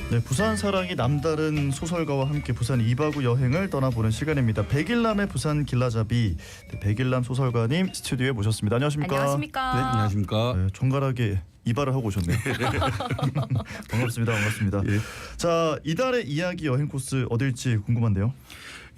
네, 부산 사랑이 남다른 소설가와 함께 부산 2박 5 여행을 떠나보는 시간입니다. 백일남의 부산 길라잡이, 네, 백일남 소설가님 스튜디오에 모셨습니다. 안녕하십니까? 안녕하십니까? 네, 안녕하십니까? 네, 정갈하게 이발을 하고 오셨네요. 반갑습니다. 반갑습니다. 예. 자, 이달의 이야기 여행 코스 어딜지 궁금한데요.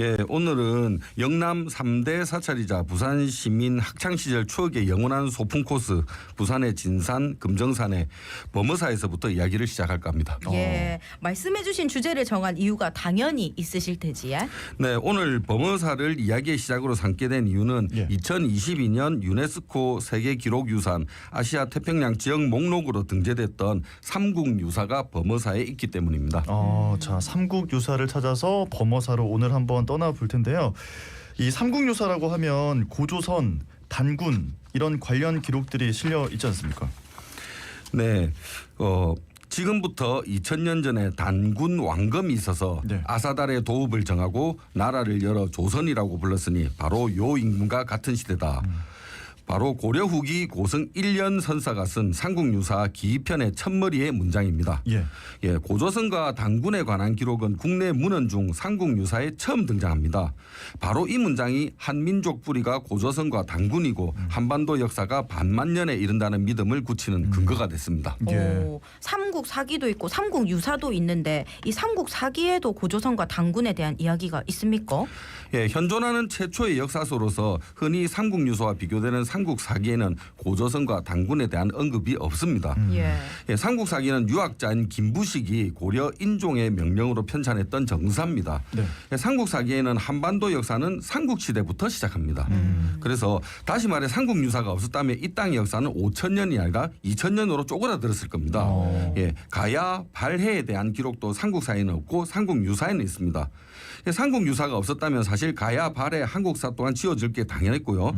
예, 오늘은 영남 3대 사찰이자 부산 시민 학창시절 추억의 영원한 소풍 코스 부산의 진산, 금정산의 범어사에서부터 이야기를 시작할까 합니다. 예, 말씀해주신 주제를 정한 이유가 당연히 있으실 테지요. 네, 오늘 범어사를 이야기의 시작으로 삼게 된 이유는 2022년 유네스코 세계기록유산 아시아 태평양 지역 목록으로 등재됐던 삼국유사가 범어사에 있기 때문입니다. 자, 삼국유사를 찾아서 범어사로 오늘 한번 떠나볼 텐데요. 이 삼국유사라고 하면 고조선, 단군 이런 관련 기록들이 실려 있지 않습니까? 네, 지금부터 2000년 전에 단군 왕검이 있어서 네. 아사달의 도읍을 정하고 나라를 열어 조선이라고 불렀으니 바로 요 인물과 같은 시대다. 바로 고려 후기 고승 1년 선사가 쓴 삼국유사 기편의 첫머리의 문장입니다. 예. 고조선과 단군에 관한 기록은 국내 문헌 중 삼국유사에 처음 등장합니다. 바로 이 문장이 한민족 뿌리가 고조선과 단군이고 한반도 역사가 반만년에 이른다는 믿음을 굳히는 근거가 됐습니다. 오, 삼국 사기도 있고 삼국 유사도 있는데 이 삼국 사기에도 고조선과 단군에 대한 이야기가 있습니까? 예, 현존하는 최초의 역사서로서 흔히 삼국유사와 비교되는 삼국사기에는 고조선과 단군에 대한 언급이 없습니다. 예, 삼국사기는 유학자인 김부식이 고려 인종의 명령으로 편찬했던 정사입니다. 네. 예, 삼국사기에는 한반도 역사는 삼국시대부터 시작합니다. 그래서 다시 말해 삼국유사가 없었다면 이 땅의 역사는 5,000년이 아니라 2,000년으로 쪼그라들었을 겁니다. 예, 가야, 발해에 대한 기록도 삼국사에는 없고 삼국유사에는 있습니다. 예, 삼국유사가 없었다면 사실 가야, 발해, 한국사 또한 지어질 게 당연했고요.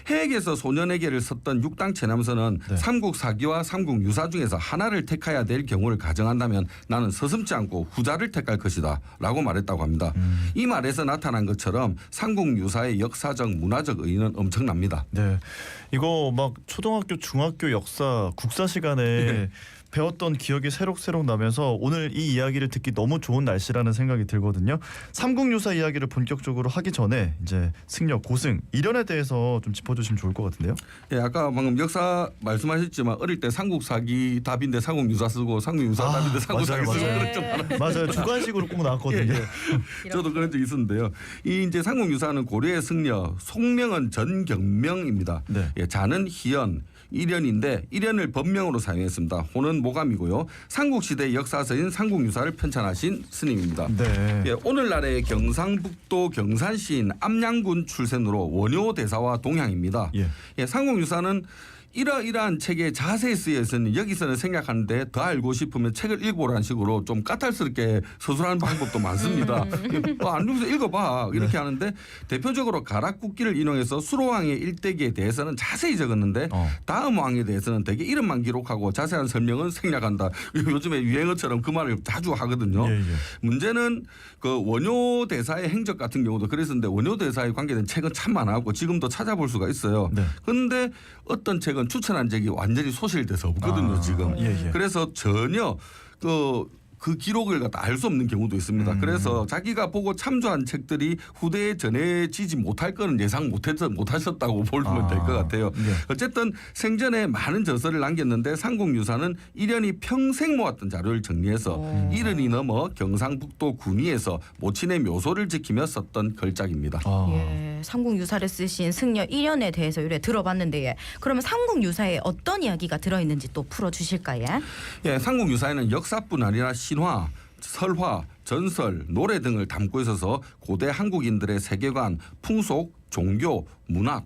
해액에서 소년에게를 썼던 육당 체남서는 삼국사기와 삼국유사 중에서 하나를 택해야 될 경우를 가정한다면 나는 서슴지 않고 후자를 택할 것이다 라고 말했다고 합니다. 이 말에서 나타난 것처럼 삼국유사의 역사적 문화적 의의는 엄청납니다. 네, 이거 막 초등학교, 중학교 역사, 국사 시간에 배웠던 기억이 새록새록 나면서 오늘 이 이야기를 듣기 너무 좋은 날씨라는 생각이 들거든요. 삼국유사 이야기를 본격적으로 하기 전에 이제 승려, 고승, 일연에 대해서 좀 짚어주시면 좋을 것 같은데요. 예, 아까 방금 역사 말씀하셨지만 어릴 때 삼국사기 답인데 삼국유사 쓰고 삼국유사 답인데 삼국사기 쓰고 그런 적 많아요. 맞아요. 주관식으로 꼭 나왔거든요. 저도 그런 적 있었는데요. 이 이제 삼국유사는 고려의 승려, 속명은 전경명입니다. 네. 예, 자는 희연, 일연인데 일연을 법명으로 사용했습니다. 호는 모감이고요. 삼국시대 역사서인 삼국유사를 편찬하신 스님입니다. 네. 예, 오늘날의 경상북도 경산시인 암양군 출생으로 원효대사와 동향입니다. 예, 삼국유사는 이러이러한 책에 자세히 쓰여 있으니 여기서는 생략하는데 더 알고 싶으면 책을 읽어보라는 식으로 좀 까탈스럽게 서술하는 방법도 많습니다. 안 읽어서 읽어봐 이렇게 하는데 대표적으로 가락국기를 인용해서 수로왕의 일대기에 대해서는 자세히 적었는데 다음 왕에 대해서는 되게 이름만 기록하고 자세한 설명은 생략한다. 요즘에 유행어처럼 그 말을 자주 하거든요. 문제는 그 원효대사의 행적 같은 경우도 그랬었는데 원효대사에 관계된 책은 참 많아갖고 지금도 찾아볼 수가 있어요. 그런데 어떤 책은 추천한 적이 완전히 소실돼서 없거든요. 지금. 그래서 전혀 그 기록을 갖다 알 수 없는 경우도 있습니다. 그래서 자기가 보고 참조한 책들이 후대에 전해지지 못할 거는 예상 못하셨다고 보면 될 것 같아요. 어쨌든 생전에 많은 저서를 남겼는데 삼국유사는 일연이 평생 모았던 자료를 정리해서 70이 넘어 경상북도 군위에서 모친의 묘소를 지키며 썼던 걸작입니다. 예, 삼국유사를 쓰신 승려 일연에 대해서 요래 들어봤는데 예. 그러면 삼국유사에 어떤 이야기가 들어있는지 또 풀어주실까요? 예, 삼국유사에는 역사뿐 아니라 신화, 설화, 전설, 노래 등을 담고 있어서 고대 한국인들의 세계관, 풍속, 종교, 문학,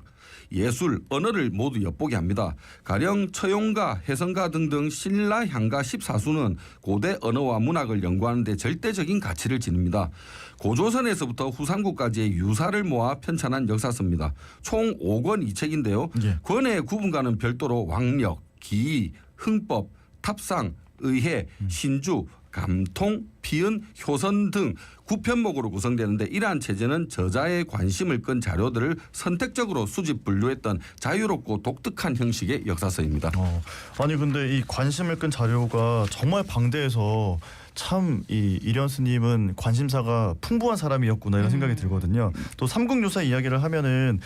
예술, 언어를 모두 엿보게 합니다. 가령 처용가, 해성가 등등 신라, 향가 14수는 고대 언어와 문학을 연구하는 데 절대적인 가치를 지닙니다. 고조선에서부터 후삼국까지의 유사를 모아 편찬한 역사서입니다. 총 5권 2책인데요. 권의 구분과는 별도로 왕력, 기의, 흥법, 탑상, 의회, 신주, 감통, 피은, 효선 등 9편목으로 구성되는데 이러한 체제는 저자의 관심을 끈 자료들을 선택적으로 수집 분류했던 자유롭고 독특한 형식의 역사서입니다. 아니 근데 이 관심을 끈 자료가 정말 방대해서 참 이 이련 스님은 관심사가 풍부한 사람이었구나 이런 생각이 들거든요. 또 삼국유사 이야기를 하면은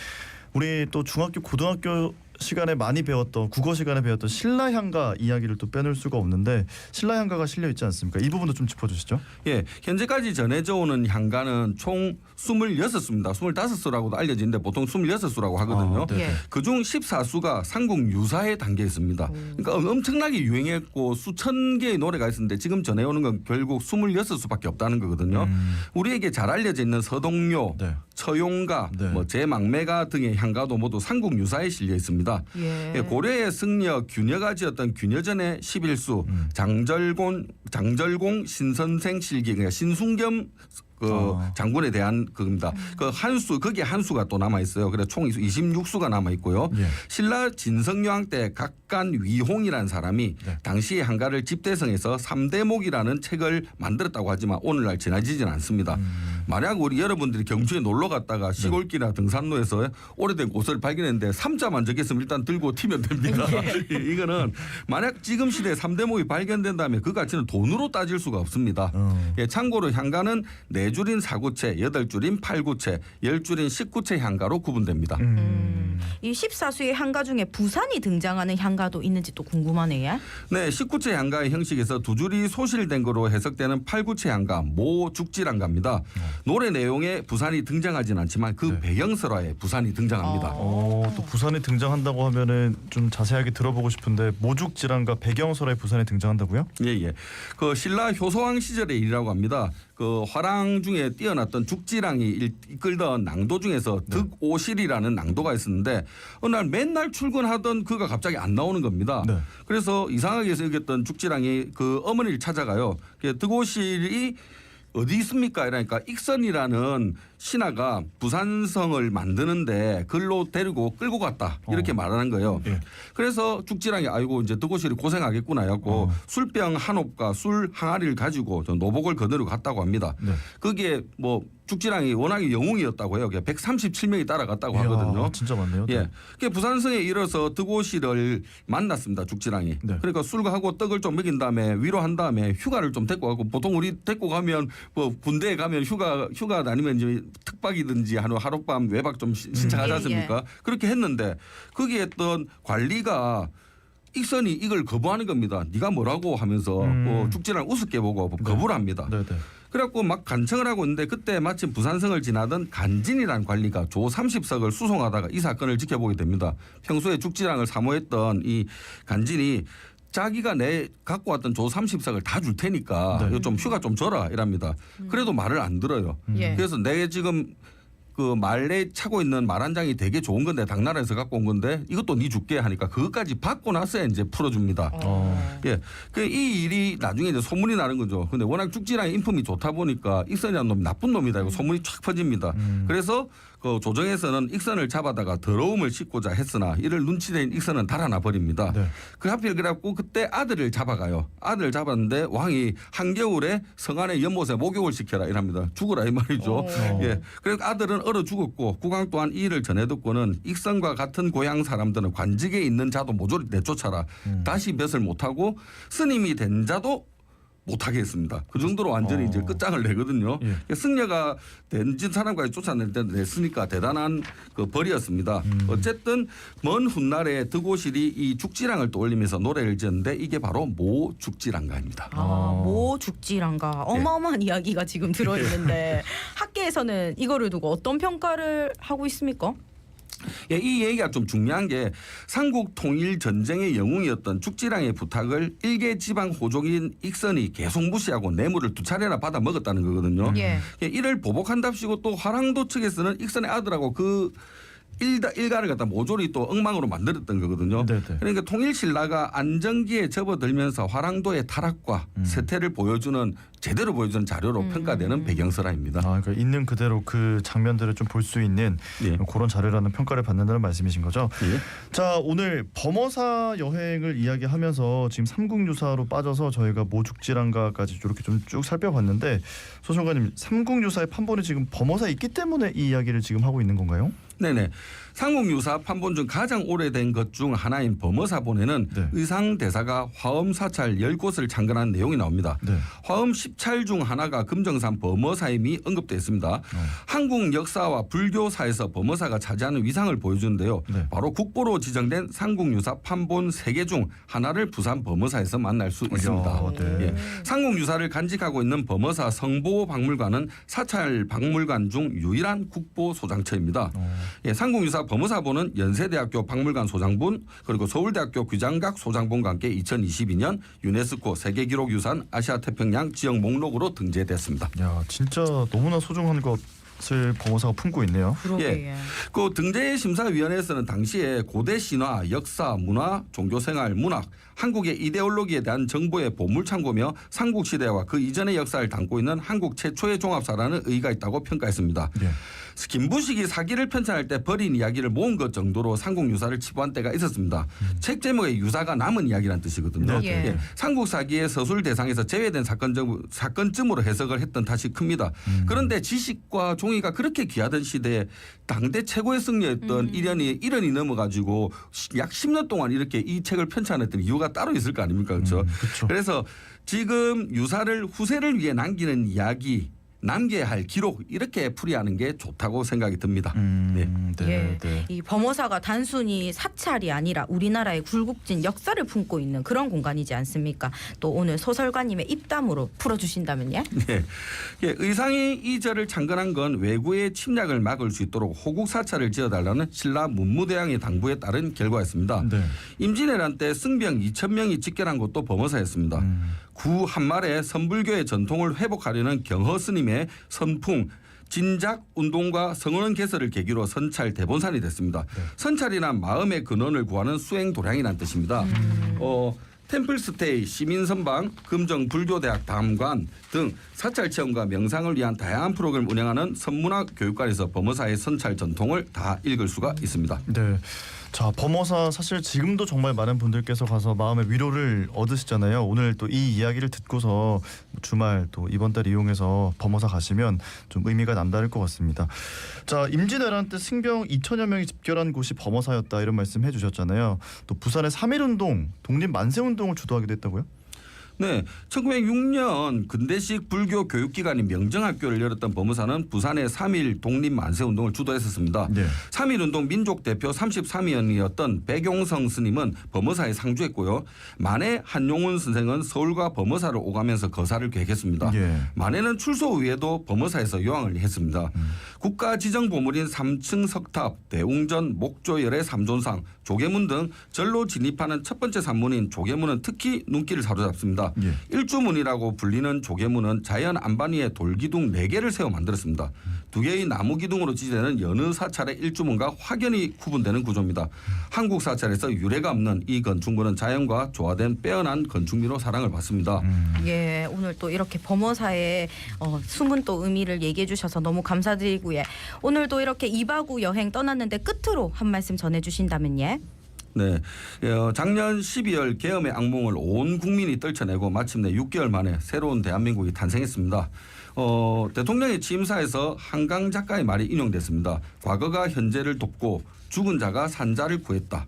우리 또 중학교 고등학교 시간에 많이 배웠던 국어 시간에 배웠던 신라향가 이야기를 또 빼놓을 수가 없는데 신라향가가 실려 있지 않습니까? 이 부분도 좀 짚어주시죠. 예, 현재까지 전해져 오는 향가는 총 26수입니다. 25수라고도 알려지는데 보통 26수라고 하거든요. 네. 예. 그중 14수가 삼국유사에 담겨 있습니다. 그러니까 엄청나게 유행했고 수천 개의 노래가 있었는데 지금 전해오는 건 결국 26수밖에 없다는 거거든요. 우리에게 잘 알려져 있는 서동요, 네. 처용가, 네. 뭐 제망매가 등의 향가도 모두 삼국유사에 실려 있습니다. 예. 예, 고려의 승려 균여가 지었던 균여전의 11수, 장절공 신선생 실기, 그러니까 신순겸 장군에 대한 그겁니다. 그 한수 거기에 한수가 또 남아 있어요. 그래서 총 26수가 남아 있고요. 예. 신라 진성여왕 때 각간 위홍이라는 사람이 네. 당시의 한가를 집대성에서 3대목이라는 책을 만들었다고 하지만 오늘날 전해지지는 않습니다. 만약 우리 여러분들이 경주에 놀러 갔다가 시골길이나 등산로에서 오래된 고서를 발견했는데 3자만 적혔으면 일단 들고 튀면 됩니다. 이거는 만약 지금 시대에 3대목이 발견된다면 그 가치는 돈으로 따질 수가 없습니다. 예, 참고로 향가는 4줄인 4구체, 8줄인 8구체, 10줄인 19채 향가로 구분됩니다. 이 14수의 향가 중에 부산이 등장하는 향가도 있는지 또 궁금하네요. 네, 19채 향가의 형식에서 2줄이 소실된 거로 해석되는 8구채 향가, 모죽지랑가입니다. 노래 내용에 부산이 등장하지는 않지만 그 네. 배경설화에 부산이 등장합니다. 또 부산이 등장한다고 하면은 좀 자세하게 들어보고 싶은데 모죽지랑과 배경설에 부산이 등장한다고요? 예. 그 신라 효소왕 시절의 일이라고 합니다. 그 화랑 중에 뛰어났던 죽지랑이 이끌던 낭도 중에서 득오실이라는 낭도가 있었는데 어느 날 맨날 출근하던 그가 갑자기 안 나오는 겁니다. 네. 그래서 이상하게 여겼던 죽지랑이 그 어머니를 찾아가요. 득오실이 어디 있습니까? 이러니까 익선이라는 신하가 부산성을 만드는데 글로 데리고 끌고 갔다 이렇게 말하는 거예요. 예. 그래서 죽지랑이 아이고 이제 득오실이 고생하겠구나 해갖고 술병 한 홉과 술 항아리를 가지고 저 노복을 거느리고 갔다고 합니다. 네. 그게 뭐 죽지랑이 워낙에 영웅이었다고 해요. 137명이 따라갔다고 이야, 하거든요. 진짜 많네요. 네. 예, 그 부산성에 이르러서 득오실을 만났습니다. 죽지랑이. 네. 그러니까 술하고 떡을 좀 먹인 다음에 위로한 다음에 휴가를 좀 데리고 가고 보통 우리 데리고 가면 뭐 군대에 가면 휴가 아니면 이제 특박이든지 하룻밤 외박 좀 신청하지 예, 않습니까? 그렇게 했는데 거기에 있던 관리가 익선이 이걸 거부하는 겁니다. 네가 뭐라고 하면서 죽지랑 우습게 보고 거부를 합니다. 네. 그래갖고 막 간청을 하고 있는데 그때 마침 부산성을 지나던 간진이라는 관리가 조 30석을 수송하다가 이 사건을 지켜보게 됩니다. 평소에 죽지랑을 사모했던 이 간진이 자기가 내 갖고 왔던 조 30석을 다 줄 테니까 네. 이거 좀 휴가 좀 줘라 이랍니다. 그래도 말을 안 들어요. 예. 그래서 내 지금 그 말에 차고 있는 말 한 장이 되게 좋은 건데 당나라에서 갖고 온 건데 이것도 네 줄게 하니까 그것까지 받고 나서야 이제 풀어줍니다. 예, 그 이 일이 나중에 이제 소문이 나는 거죠. 근데 워낙 죽지랑의 인품이 좋다 보니까 익선이라는 놈이 나쁜 놈이다 이거 소문이 쫙 퍼집니다. 그래서 그 조정에서는 익선을 잡아다가 더러움을 씻고자 했으나 이를 눈치챈 익선은 달아나 버립니다. 네. 그 하필 그래갖고 그때 아들을 잡아가요. 아들을 잡았는데 왕이 한겨울에 성안의 연못에 목욕을 시켜라 이랍니다. 죽으라 이 말이죠. 예, 그래서 아들은 얼어 죽었고 국왕 또한 이 일을 전해 듣고는 익선과 같은 고향 사람들은 관직에 있는 자도 모조리 내쫓아라. 다시 볕을 못하고 스님이 된 자도 못하게 했습니다. 그 정도로 완전히 이제 끝장을 내거든요. 예. 승려가 된 사람까지 쫓아낼 때 냈으니까 대단한 그 벌이었습니다. 어쨌든 먼 훗날에 득오실이 이 죽지랑을 떠올리면서 노래를 지었는데 이게 바로 모죽지랑가입니다. 모죽지랑가 어마어마한 이야기가 지금 들어있는데 학계에서는 이거를 두고 어떤 평가를 하고 있습니까? 예, 이 얘기가 좀 중요한 게 삼국 통일 전쟁의 영웅이었던 죽지랑의 부탁을 일개 지방 호족인 익선이 계속 무시하고 뇌물을 2차례나 받아 먹었다는 거거든요. 예. 이를 보복한답시고 또 화랑도 측에서는 익선의 아들하고 그 일가를 갖다 모조리 또 엉망으로 만들었던 거거든요. 네네. 그러니까 통일신라가 안정기에 접어들면서 화랑도의 타락과 쇠퇴를 보여주는 제대로 보여주는 자료로 평가되는 배경설화입니다. 그러니까 있는 그대로 그 장면들을 좀 볼 수 있는 예. 그런 자료라는 평가를 받는다는 말씀이신 거죠. 예. 자, 오늘 범어사 여행을 이야기하면서 지금 삼국유사로 빠져서 저희가 모죽지랑가까지 이렇게 좀 쭉 살펴봤는데 소총관님, 삼국유사의 판본이 지금 범어사에 있기 때문에 이 이야기를 지금 하고 있는 건가요? 네네. 삼국유사 판본 중 가장 오래된 것 중 하나인 범어사본에는 네. 의상대사가 화엄 사찰 10곳을 창건한 내용이 나옵니다. 네. 화엄 10찰 중 하나가 금정산 범어사임이 언급되어 있습니다. 한국 역사와 불교사에서 범어사가 차지하는 위상을 보여주는데요. 네. 바로 국보로 지정된 삼국유사 판본 3개 중 하나를 부산 범어사에서 만날 수 있습니다. 네. 예. 삼국유사를 간직하고 있는 범어사 성보박물관은 사찰 박물관 중 유일한 국보 소장처입니다. 예, 삼국유사 범어사본은 연세대학교 박물관 소장본 그리고 서울대학교 규장각 소장본과 함께 2022년 유네스코 세계기록유산 아시아태평양 지역 목록으로 등재됐습니다. 야, 진짜 너무나 소중한 것을 범어사가 품고 있네요. 그러게. 예. 그 등재심사위원회에서는 당시에 고대 신화, 역사, 문화, 종교생활, 문학, 한국의 이데올로기에 대한 정보의 보물창고며 삼국시대와 그 이전의 역사를 담고 있는 한국 최초의 종합사라는 의의가 있다고 평가했습니다. 예. 김부식이 사기를 편찬할 때 버린 이야기를 모은 것 정도로 삼국유사를 치부한 때가 있었습니다. 책 제목에 유사가 남은 이야기란 뜻이거든요. 네. 예. 삼국사기의 서술 대상에서 제외된 사건쯤으로 해석을 했던 탓이 큽니다. 그런데 지식과 종이가 그렇게 귀하던 시대에 당대 최고의 승리였던 일연이 넘어가지고 약 10년 동안 이렇게 이 책을 편찬했던 이유가 따로 있을 거 아닙니까? 그렇죠? 그렇죠. 그래서 지금 유사를 후세를 위해 남기는 이야기 남겨야 할 기록 이렇게 풀이하는 게 좋다고 생각이 듭니다. 네. 예, 네. 이 범어사가 단순히 사찰이 아니라 우리나라의 굴곡진 역사를 품고 있는 그런 공간이지 않습니까? 또 오늘 소설가님의 입담으로 풀어주신다면요? 네. 예, 의상이 이 절을 창건한 건 외구의 침략을 막을 수 있도록 호국 사찰을 지어달라는 신라 문무대왕의 당부에 따른 결과였습니다. 네. 임진왜란 때 승병 2,000명이 집결한 곳도 범어사였습니다. 구 한말에 선불교의 전통을 회복하려는 경허 스님의 선풍 진작 운동과 성언원 개설을 계기로 선찰 대본산이 됐습니다. 선찰이란 마음의 근원을 구하는 수행 도량이란 뜻입니다. 템플스테이, 시민선방, 금정 불교대학 담관 등 사찰 체험과 명상을 위한 다양한 프로그램을 운영하는 선문학 교육관에서 범어사의 선찰 전통을 다 읽을 수가 있습니다. 네. 자, 범어사 사실 지금도 정말 많은 분들께서 가서 마음의 위로를 얻으시잖아요. 오늘 또 이 이야기를 듣고서 주말 또 이번 달 이용해서 범어사 가시면 좀 의미가 남다를 것 같습니다. 자, 임진왜란 때 승병 2,000여 명이 집결한 곳이 범어사였다 이런 말씀 해주셨잖아요. 또 부산의 3.1운동, 독립만세운동을 주도하기도 했다고요? 네, 1906년 근대식 불교 교육기관인 명정학교를 열었던 범어사는 부산의 3.1 독립만세운동을 주도했었습니다. 네. 3.1운동 민족대표 33위원이었던 백용성 스님은 범어사에 상주했고요. 만해 한용운 선생은 서울과 범어사를 오가면서 거사를 계획했습니다. 예. 만해는 출소 후에도 범어사에서 요항을 했습니다. 국가지정보물인 3층 석탑, 대웅전, 목조열의 삼존상, 조계문 등 절로 진입하는 첫 번째 산문인 조계문은 특히 눈길을 사로잡습니다. 예. 일주문이라고 불리는 조계문은 자연 안반 위에 돌기둥 4개를 세워 만들었습니다. 2개의 나무 기둥으로 지지되는 여느 사찰의 일주문과 확연히 구분되는 구조입니다. 한국 사찰에서 유례가 없는 이 건축물은 자연과 조화된 빼어난 건축미로 사랑을 받습니다. 예, 오늘 또 이렇게 범어사의 숨은 또 의미를 얘기해 주셔서 너무 감사드리고요. 오늘도 이렇게 2박 5 여행 떠났는데 끝으로 한 말씀 전해주신다면요. 네, 작년 12월 계엄의 악몽을 온 국민이 떨쳐내고 마침내 6개월 만에 새로운 대한민국이 탄생했습니다. 대통령의 취임사에서 한강 작가의 말이 인용됐습니다. 과거가 현재를 돕고 죽은 자가 산자를 구했다.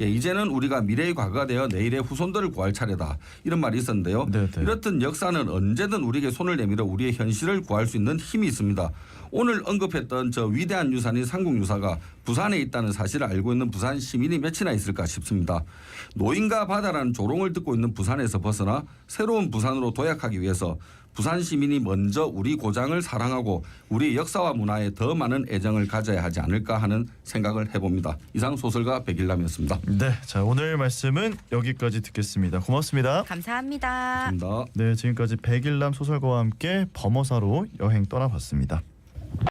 예, 이제는 우리가 미래의 과거가 되어 내일의 후손들을 구할 차례다. 이런 말이 있었는데요. 네네. 이렇듯 역사는 언제든 우리에게 손을 내밀어 우리의 현실을 구할 수 있는 힘이 있습니다. 오늘 언급했던 저 위대한 유산인 삼국유사가 부산에 있다는 사실을 알고 있는 부산 시민이 몇이나 있을까 싶습니다. 노인과 바다라는 조롱을 듣고 있는 부산에서 벗어나 새로운 부산으로 도약하기 위해서 부산 시민이 먼저 우리 고장을 사랑하고 우리 역사와 문화에 더 많은 애정을 가져야 하지 않을까 하는 생각을 해봅니다. 이상 소설가 백일남이었습니다. 네, 자, 오늘 말씀은 여기까지 듣겠습니다. 고맙습니다. 감사합니다. 감사합니다. 네, 지금까지 백일남 소설가와 함께 범어사로 여행 떠나봤습니다.